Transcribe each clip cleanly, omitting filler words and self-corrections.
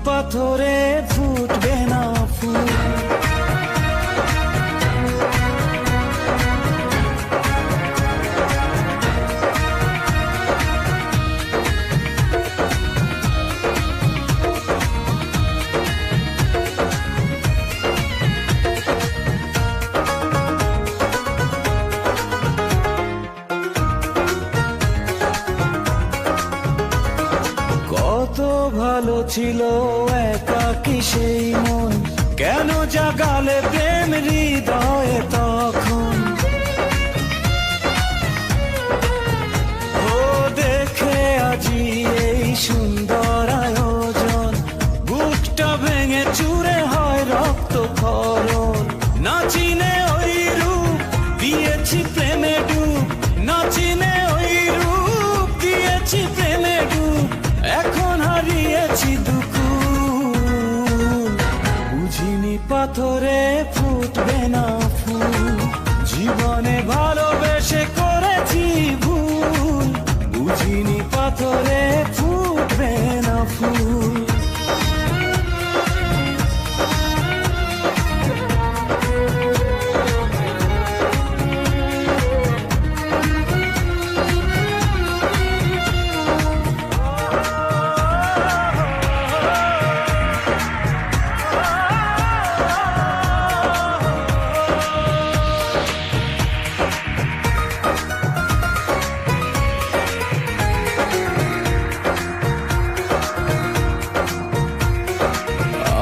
পাথরে ফুটবে না ফুল। কত ভালো ছিল একাকী সেই মন, কেন জাগালে প্রেম হৃদয়ে তখন। ও দেখে আজি এই সুন্দর আয়োজন, বুকটা ভেঙে চুরে হয় রক্ত খরণ। না চিনে ওই রূপ দিয়েছি প্রেমে ডুব, না চিনে ওই রূপ দিয়েছি প্রেমে ডুব। এখন হারিয়েছি দুকুল, বুঝিনি পাথরে ফুটবে না ফুল। জীবনে ভালোবেসে করেছি ভুল, বুঝিনি পাথরে ফুটবে না ফুল।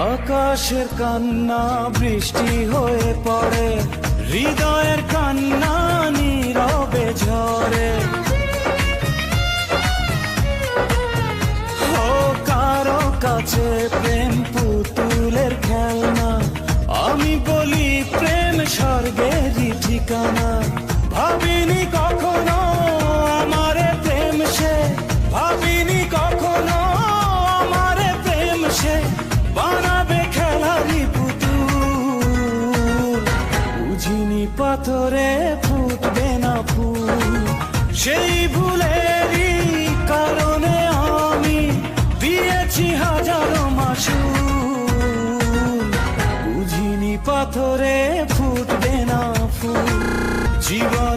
আকাশের কান্না বৃষ্টি হয়ে পড়ে, হৃদয়ের কান্না নীরবে ঝরে। ও কারো কাছে প্রেম পুতুলের খেলনা, আমি বলি প্রেম স্বর্গেরই ঠিকানা। ভাবিনি কখনো আমারে প্রেম সে, ভাবিনি কখনো আমারে প্রেম সে বানাবে খেলারি পুতুল। বুঝিনি পাথরে ফুটবে না ফুল, সেই ভুলেরই কারণে আমি দিয়েছি হাজারো মাসুল। বুঝিনি পাথরে ফুটবে না ফুল। জীবন